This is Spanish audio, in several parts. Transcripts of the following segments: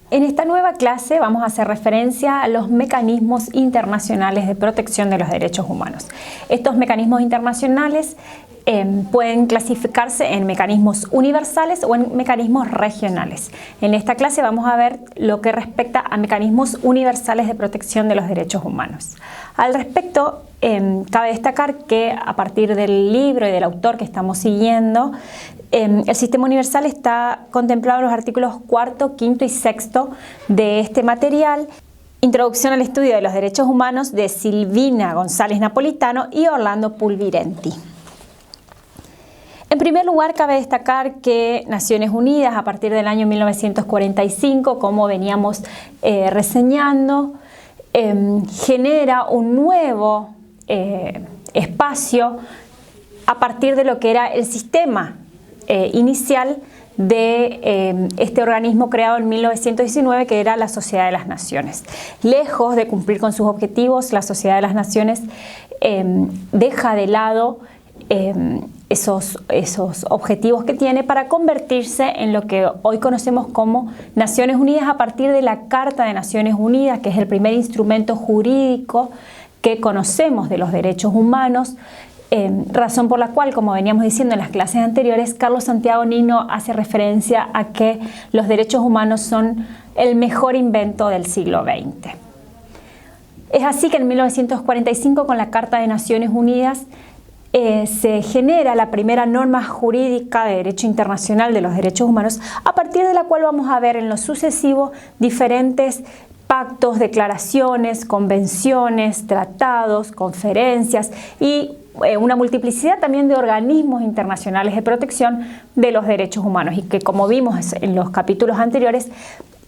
En esta nueva clase vamos a hacer referencia a los mecanismos internacionales de protección de los derechos humanos. Estos mecanismos internacionales pueden clasificarse en mecanismos universales o en mecanismos regionales. En esta clase vamos a ver lo que respecta a mecanismos universales de protección de los derechos humanos. Al respecto, cabe destacar que a partir del libro y del autor que estamos siguiendo, el sistema universal está contemplado en los artículos 4, 5 y 6 de este material. Introducción al estudio de los derechos humanos de Silvina González Napolitano y Orlando Pulvirenti. En primer lugar, cabe destacar que Naciones Unidas, a partir del año 1945, como veníamos reseñando, genera un nuevo espacio a partir de lo que era el sistema inicial de este organismo creado en 1919, que era la Sociedad de las Naciones. Lejos de cumplir con sus objetivos, la Sociedad de las Naciones deja de lado esos objetivos que tiene para convertirse en lo que hoy conocemos como Naciones Unidas a partir de la Carta de Naciones Unidas, que es el primer instrumento jurídico que conocemos de los derechos humanos, razón por la cual, como veníamos diciendo en las clases anteriores, Carlos Santiago Nino hace referencia a que los derechos humanos son el mejor invento del siglo XX. Es así que en 1945, con la Carta de Naciones Unidas, se genera la primera norma jurídica de derecho internacional de los derechos humanos, a partir de la cual vamos a ver en lo sucesivo diferentes pactos, declaraciones, convenciones, tratados, conferencias y una multiplicidad también de organismos internacionales de protección de los derechos humanos, y que, como vimos en los capítulos anteriores,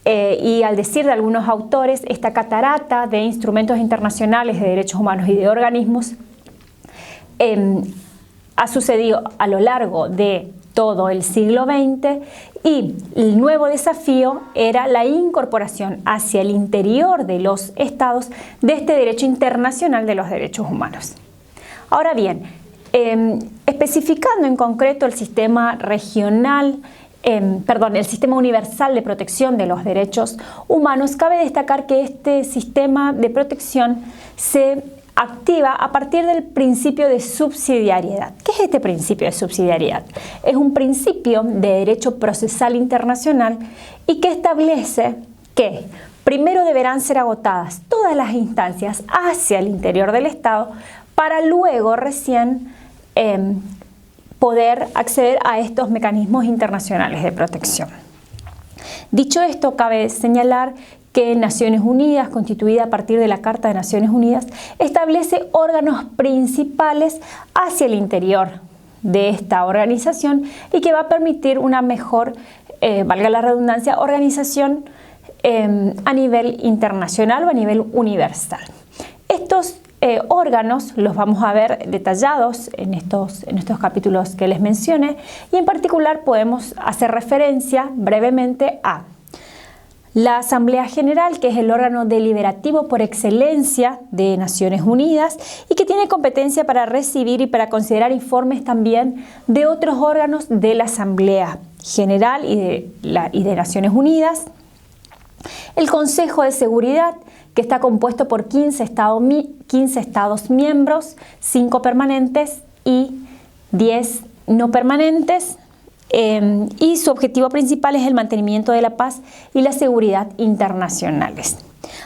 y al decir de algunos autores, esta catarata de instrumentos internacionales de derechos humanos y de organismos ha sucedido a lo largo de todo el siglo XX, y el nuevo desafío era la incorporación hacia el interior de los estados de este derecho internacional de los derechos humanos. Ahora bien, especificando en concreto el sistema regional, el sistema universal de protección de los derechos humanos, cabe destacar que este sistema de protección se activa a partir del principio de subsidiariedad. ¿Qué es este principio de subsidiariedad? Es un principio de derecho procesal internacional y que establece que primero deberán ser agotadas todas las instancias hacia el interior del Estado para luego recién poder acceder a estos mecanismos internacionales de protección. Dicho esto, cabe señalar que Naciones Unidas, constituida a partir de la Carta de Naciones Unidas, establece órganos principales hacia el interior de esta organización y que va a permitir una mejor, valga la redundancia, organización a nivel internacional o a nivel universal. Estos órganos los vamos a ver detallados en estos capítulos que les mencioné, y en particular podemos hacer referencia brevemente a la Asamblea General, que es el órgano deliberativo por excelencia de Naciones Unidas y que tiene competencia para recibir y para considerar informes también de otros órganos de la Asamblea General y de Naciones Unidas. El Consejo de Seguridad, que está compuesto por 15 estados miembros, 5 permanentes y 10 no permanentes. Y su objetivo principal es el mantenimiento de la paz y la seguridad internacionales.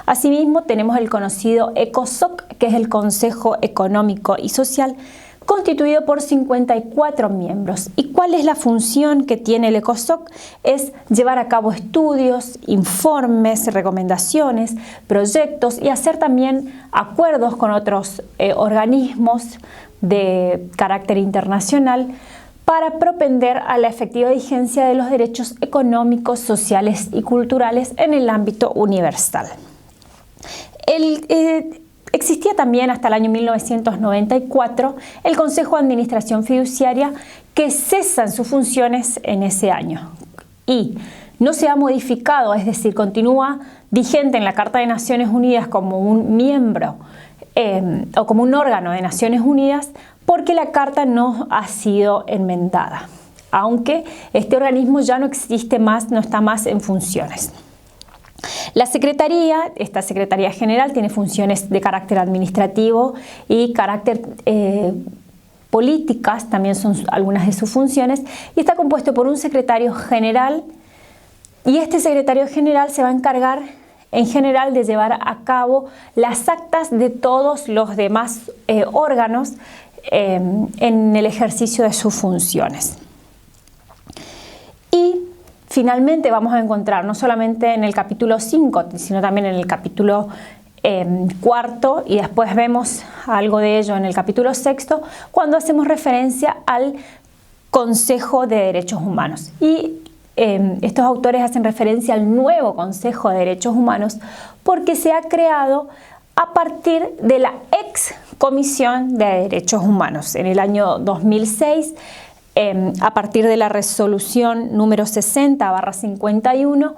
Asimismo, tenemos el conocido ECOSOC, que es el Consejo Económico y Social, constituido por 54 miembros. ¿Y cuál es la función que tiene el ECOSOC? Es llevar a cabo estudios, informes, recomendaciones, proyectos y hacer también acuerdos con otros organismos de carácter internacional para propender a la efectiva vigencia de los derechos económicos, sociales y culturales en el ámbito universal. Existía también hasta el año 1994 el Consejo de Administración Fiduciaria, que cesan sus funciones en ese año y no se ha modificado, es decir, continúa vigente en la Carta de Naciones Unidas como un miembro o como un órgano de Naciones Unidas, porque la Carta no ha sido enmendada, aunque este organismo ya no existe más, no está más en funciones. La Secretaría, esta Secretaría General, tiene funciones de carácter administrativo y carácter políticas, también son algunas de sus funciones, y está compuesto por un secretario general, y este secretario general se va a encargar en general de llevar a cabo las actas de todos los demás órganos en el ejercicio de sus funciones. Y finalmente vamos a encontrar no solamente en el capítulo 5, sino también en el capítulo 4, y después vemos algo de ello en el capítulo 6, cuando hacemos referencia al Consejo de Derechos Humanos. Y estos autores hacen referencia al nuevo Consejo de Derechos Humanos porque se ha creado a partir de la ex Comisión de Derechos Humanos. En el año 2006, a partir de la resolución número 60/51,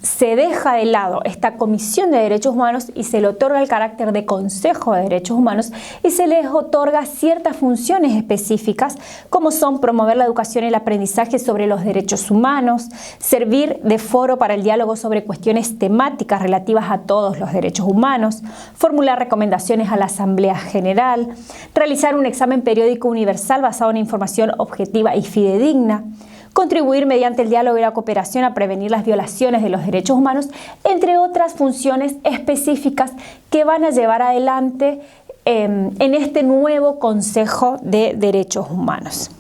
se deja de lado esta Comisión de Derechos Humanos y se le otorga el carácter de Consejo de Derechos Humanos y se les otorga ciertas funciones específicas como son promover la educación y el aprendizaje sobre los derechos humanos, servir de foro para el diálogo sobre cuestiones temáticas relativas a todos los derechos humanos, formular recomendaciones a la Asamblea General, realizar un examen periódico universal basado en información objetiva y fidedigna, contribuir mediante el diálogo y la cooperación a prevenir las violaciones de los derechos humanos, entre otras funciones específicas que van a llevar adelante en este nuevo Consejo de Derechos Humanos.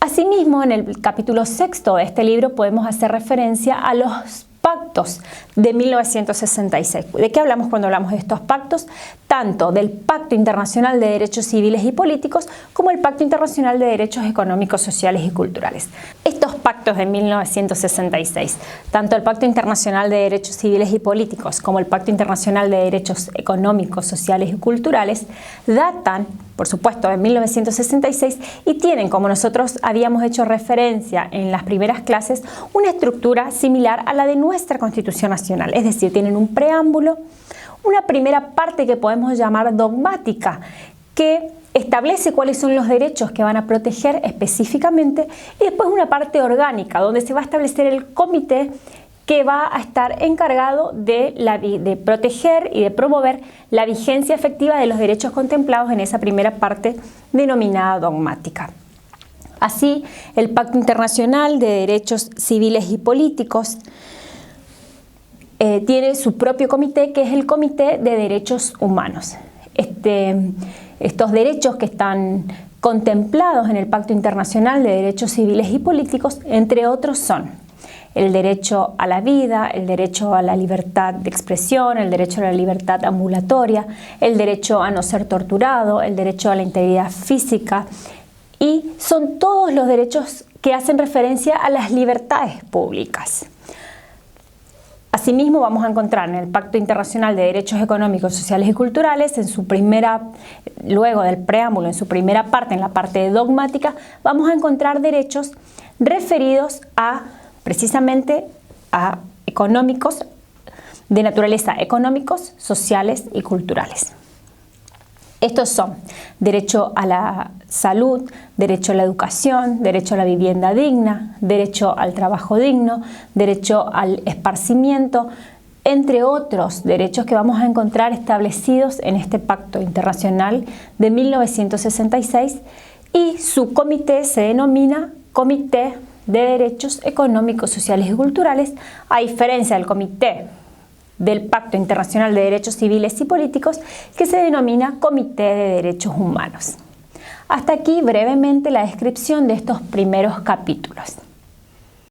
Asimismo, en el capítulo 6 de este libro podemos hacer referencia a los pactos de 1966. ¿De qué hablamos cuando hablamos de estos pactos? Tanto del Pacto Internacional de Derechos Civiles y Políticos como el Pacto Internacional de Derechos Económicos, Sociales y Culturales. Estos pactos de 1966, tanto el Pacto Internacional de Derechos Civiles y Políticos como el Pacto Internacional de Derechos Económicos, Sociales y Culturales, datan, por supuesto, de 1966 y tienen, como nosotros habíamos hecho referencia en las primeras clases, una estructura similar a la de nuestra Constitución Nacional. Es decir, tienen un preámbulo, una primera parte que podemos llamar dogmática, que establece cuáles son los derechos que van a proteger específicamente, y después una parte orgánica, donde se va a establecer el comité que va a estar encargado de proteger y de promover la vigencia efectiva de los derechos contemplados en esa primera parte denominada dogmática. Así, el Pacto Internacional de Derechos Civiles y Políticos tiene su propio comité, que es el Comité de Derechos Humanos. Estos derechos que están contemplados en el Pacto Internacional de Derechos Civiles y Políticos, entre otros, son el derecho a la vida, el derecho a la libertad de expresión, el derecho a la libertad ambulatoria, el derecho a no ser torturado, el derecho a la integridad física, y son todos los derechos que hacen referencia a las libertades públicas. Asimismo, vamos a encontrar en el Pacto Internacional de Derechos Económicos, Sociales y Culturales, luego del preámbulo, en su primera parte, en la parte dogmática, vamos a encontrar derechos referidos precisamente a económicos, de naturaleza económicos, sociales y culturales. Estos son derecho a la salud, derecho a la educación, derecho a la vivienda digna, derecho al trabajo digno, derecho al esparcimiento, entre otros derechos que vamos a encontrar establecidos en este Pacto Internacional de 1966, y su comité se denomina Comité de Derechos Económicos, Sociales y Culturales, a diferencia del Comité del Pacto Internacional de Derechos Civiles y Políticos, que se denomina Comité de Derechos Humanos. Hasta aquí brevemente la descripción de estos primeros capítulos.